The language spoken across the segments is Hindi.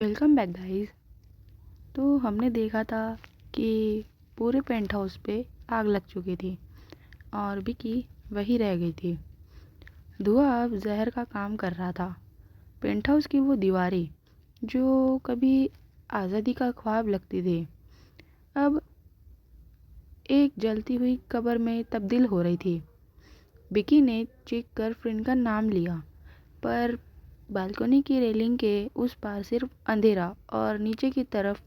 Welcome back guys. तो हमने देखा था कि पूरे पेंट हाउस पे आग लग चुकी थी और विकी वही रह गई थी। धुआं अब जहर का काम कर रहा था। पेंट हाउस की वो दीवारें जो कभी आज़ादी का ख्वाब लगती थी, अब एक जलती हुई कब्र में तब्दील हो रही थी। विकी ने चीख कर फ्रेंड का नाम लिया, पर बालकनी की रेलिंग के उस पार सिर्फ अंधेरा और नीचे की तरफ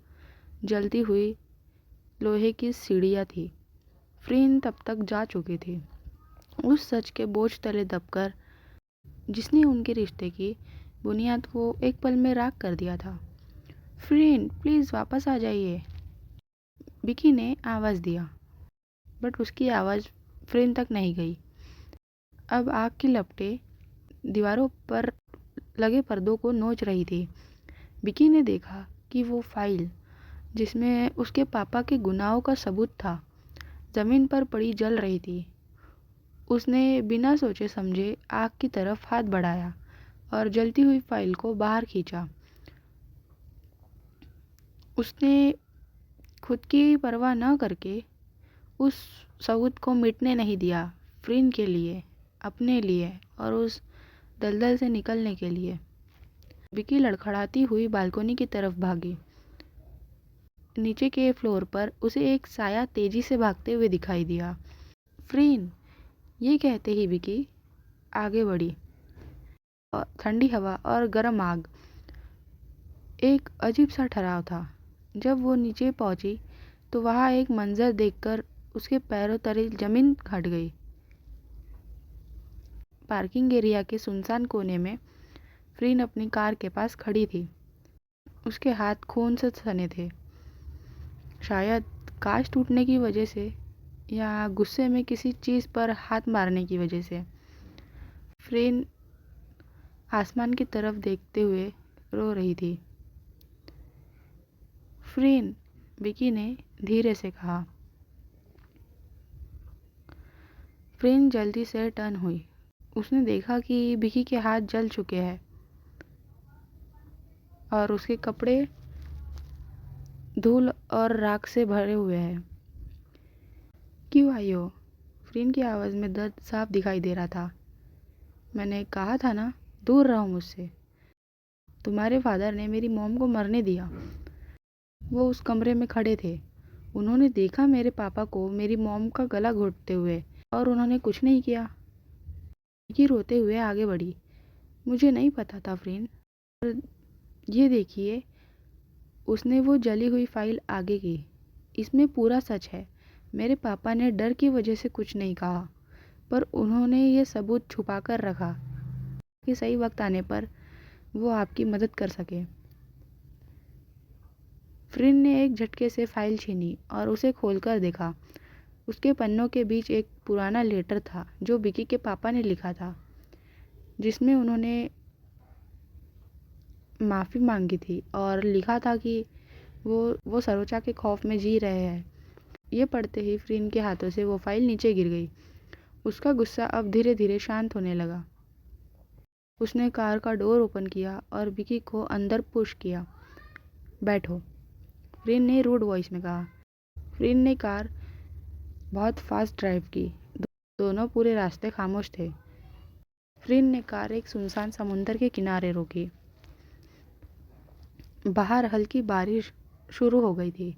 जलती हुई लोहे की सीढ़ियाँ थी। फ्रीन तब तक जा चुकी थी, उस सच के बोझ तले दबकर जिसने उनके रिश्ते की बुनियाद को एक पल में राख कर दिया था। फ्रीन प्लीज़ वापस आ जाइए, विकी ने आवाज़ दिया, बट उसकी आवाज़ फ्रीन तक नहीं गई। अब आग की लपटें दीवारों पर लगे पर्दों को नोच रही थी। विकी ने देखा कि वो फाइल जिसमें उसके पापा के गुनाहों का सबूत था, ज़मीन पर पड़ी जल रही थी। उसने बिना सोचे समझे आग की तरफ हाथ बढ़ाया और जलती हुई फाइल को बाहर खींचा। उसने खुद की परवाह न करके उस सबूत को मिटने नहीं दिया, फ्रीन के लिए, अपने लिए और उस दलदल से निकलने के लिए। विकी लड़खड़ाती हुई बालकनी की तरफ भागी। नीचे के फ्लोर पर उसे एक साया तेजी से भागते हुए दिखाई दिया। फ्रीन, ये कहते ही विकी आगे बढ़ी। और ठंडी हवा और गर्म आग, एक अजीब सा ठहराव था। जब वो नीचे पहुंची तो वहाँ एक मंजर देखकर उसके पैरों तले जमीन हट गई। पार्किंग एरिया के सुनसान कोने में फ्रीन अपनी कार के पास खड़ी थी। उसके हाथ खून से सने थे, शायद कांच टूटने की वजह से या गुस्से में किसी चीज़ पर हाथ मारने की वजह से। फ्रीन आसमान की तरफ देखते हुए रो रही थी। फ्रीन, विकी ने धीरे से कहा। फ्रीन जल्दी से टर्न हुई। उसने देखा कि विकी के हाथ जल चुके हैं और उसके कपड़े धूल और राख से भरे हुए हैं। क्यों आई हो? फ्रीन की आवाज़ में दर्द साफ दिखाई दे रहा था। मैंने कहा था ना, दूर रहो मुझसे। तुम्हारे फादर ने मेरी मॉम को मरने दिया। वो उस कमरे में खड़े थे। उन्होंने देखा मेरे पापा को मेरी मॉम का गला घोंटते हुए, और उन्होंने कुछ नहीं किया। विकी रोते हुए आगे बढ़ी। मुझे नहीं पता था फ्रीन, पर ये देखिए। उसने वो जली हुई फाइल आगे की। इसमें पूरा सच है। मेरे पापा ने डर की वजह से कुछ नहीं कहा, पर उन्होंने ये सबूत छुपा कर रखा कि सही वक्त आने पर वो आपकी मदद कर सके। फ्रिन ने एक झटके से फाइल छीनी और उसे खोलकर देखा। उसके पन्नों के बीच एक पुराना लेटर था जो विकी के पापा ने लिखा था, जिसमें उन्होंने माफ़ी मांगी थी और लिखा था कि वो सरोजा के खौफ में जी रहे हैं। ये पढ़ते ही फ्रीन के हाथों से वो फाइल नीचे गिर गई। उसका गुस्सा अब धीरे धीरे शांत होने लगा। उसने कार का डोर ओपन किया और विकी को अंदर पुश किया। बैठो, फ्रीन ने रूड वॉइस में कहा। फ्रीन ने कार बहुत फास्ट ड्राइव की। दोनों पूरे रास्ते खामोश थे। फ्रीन ने कार एक सुनसान समुंदर के किनारे रोकी। बाहर हल्की बारिश शुरू हो गई थी।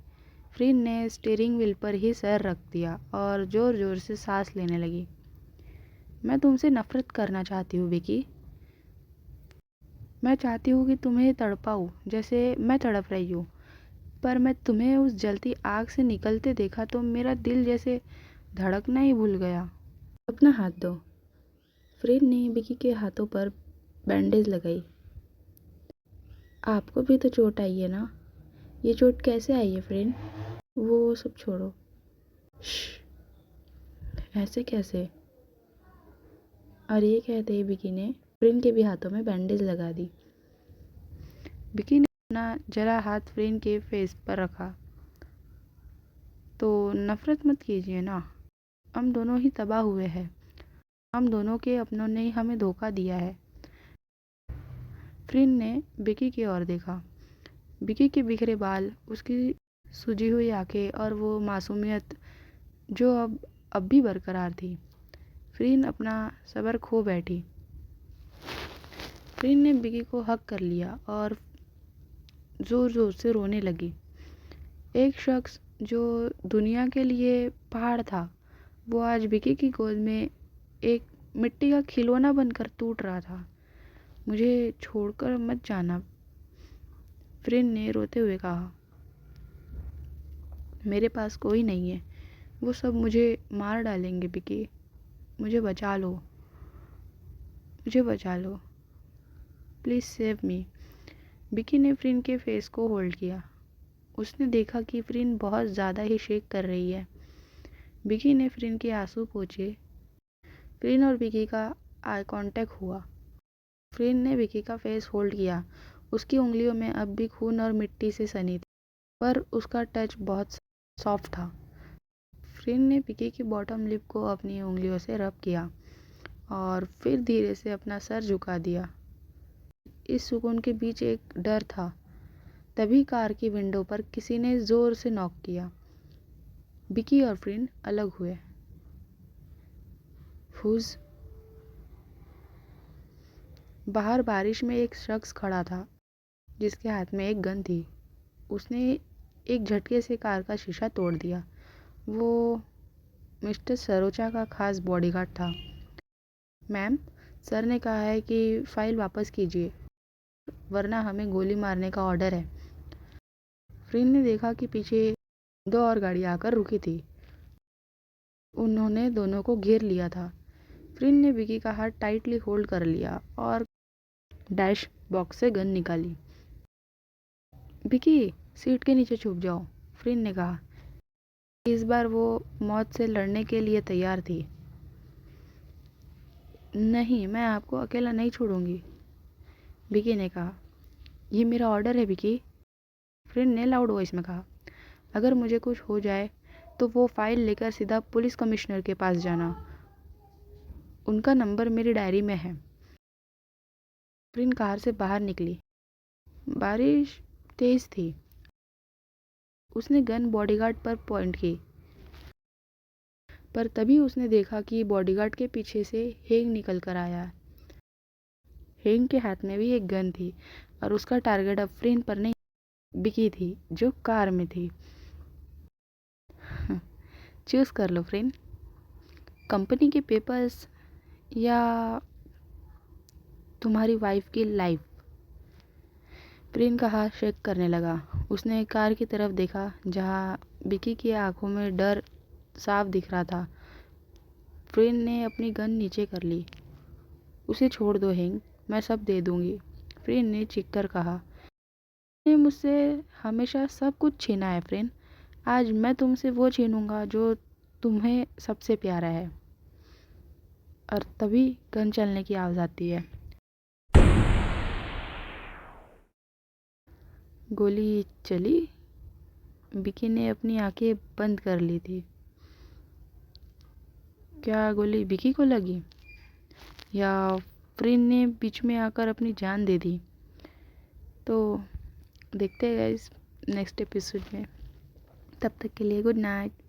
फ्रीन ने स्टीयरिंग व्हील पर ही सर रख दिया और ज़ोर ज़ोर से सांस लेने लगी। मैं तुमसे नफरत करना चाहती हूँ विकी। मैं चाहती हूँ कि तुम्हें तड़पाऊँ जैसे मैं तड़प रही हूँ, पर मैं तुम्हें उस जलती आग से निकलते देखा तो मेरा दिल जैसे धड़कना ही भूल गया। अपना हाथ दो। फ्रीन ने विकी के हाथों पर बैंडेज लगाई। आपको भी तो चोट आई है ना? ये चोट कैसे आई है फ्रेंड? वो सब छोड़ो। ऐसे कैसे? और ये कहते ही विकी ने फ्रेंड के भी हाथों में बैंडेज लगा दी। विकी ने अपना जरा हाथ फ्रेंड के फेस पर रखा। तो नफरत मत कीजिए ना, हम दोनों ही तबाह हुए हैं। हम दोनों के अपनों ने हमें धोखा दिया है। फ्रेंड ने विकी की ओर देखा। विकी के बिखरे बाल, उसकी सूजी हुई आंखें और वो मासूमियत जो अब भी बरकरार थी। फ़रीन अपना सब्र खो बैठी। फ़रीन ने विकी को हक कर लिया और ज़ोर ज़ोर से रोने लगी। एक शख्स जो दुनिया के लिए पहाड़ था, वो आज विकी की गोद में एक मिट्टी का खिलौना बनकर टूट रहा था। मुझे छोड़कर मत जाना, फ़रीन ने रोते हुए कहा। मेरे पास कोई नहीं है, वो सब मुझे मार डालेंगे विकी, मुझे बचा लो, मुझे बचा लो, प्लीज़ सेव मी। विकी ने फ़रीन के फेस को होल्ड किया। उसने देखा कि फ़रीन बहुत ज़्यादा ही शेक कर रही है। विकी ने फ़रीन के आंसू पोंछे। फ़रीन और विकी का आई कांटेक्ट हुआ। फ़रीन ने विकी का फेस होल्ड किया। उसकी उंगलियों में अब भी खून और मिट्टी से सनी थी, पर उसका टच बहुत सॉफ्ट था। फ़रीन ने विकी की बॉटम लिप को अपनी उंगलियों से रब किया और फिर धीरे से अपना सर झुका दिया। इस सुकून के बीच एक डर था। तभी कार की विंडो पर किसी ने ज़ोर से नॉक किया। विकी और फ़रीन अलग हुए। हुज़? बाहर बारिश में एक शख्स खड़ा था जिसके हाथ में एक गन थी। उसने एक झटके से कार का शीशा तोड़ दिया। वो मिस्टर सरोजा का खास बॉडीगार्ड था। मैम, सर ने कहा है कि फ़ाइल वापस कीजिए, वरना हमें गोली मारने का ऑर्डर है। फ़रीन ने देखा कि पीछे दो और गाड़ी आकर रुकी थी। उन्होंने दोनों को घेर लिया था। फ़रीन ने विकी का हाथ टाइटली होल्ड कर लिया और डैश बॉक्स से गन निकाली। विकी, सीट के नीचे छुप जाओ, फ़रीन ने कहा। इस बार वो मौत से लड़ने के लिए तैयार थी। नहीं, मैं आपको अकेला नहीं छोड़ूंगी, विकी ने कहा। ये मेरा ऑर्डर है विकी, फ़रीन ने लाउड वॉइस में कहा। अगर मुझे कुछ हो जाए तो वो फाइल लेकर सीधा पुलिस कमिश्नर के पास जाना। उनका नंबर मेरी डायरी में है। फ़रीन कार से बाहर निकली। बारिश तेज थी। उसने गन बॉडीगार्ड पर पॉइंट की, पर तभी उसने देखा कि बॉडीगार्ड के पीछे से हेंग निकल कर आया। हेंग के हाथ में भी एक गन थी और उसका टारगेट अब फ़रीन पर नहीं, विकी थी जो कार में थी। चूज़ कर लो फ़रीन, कंपनी के पेपर्स या तुम्हारी वाइफ की लाइफ। फ़रीन का हाथ शेक करने लगा। उसने कार की तरफ देखा जहाँ विकी की आंखों में डर साफ दिख रहा था। फ़रीन ने अपनी गन नीचे कर ली। उसे छोड़ दो हेंग, मैं सब दे दूंगी, फ़रीन ने चीख कर कहा। तुमने मुझसे हमेशा सब कुछ छीना है फ़रीन, आज मैं तुमसे वो छीनूंगा जो तुम्हें सबसे प्यारा है। और तभी गन चलने की आवाज़ आती है। गोली चली। विकी ने अपनी आंखें बंद कर ली थी। क्या गोली विकी को लगी या फ़रीन ने बीच में आकर अपनी जान दे दी? तो देखते हैं गाइस नेक्स्ट एपिसोड में। तब तक के लिए गुड नाइट।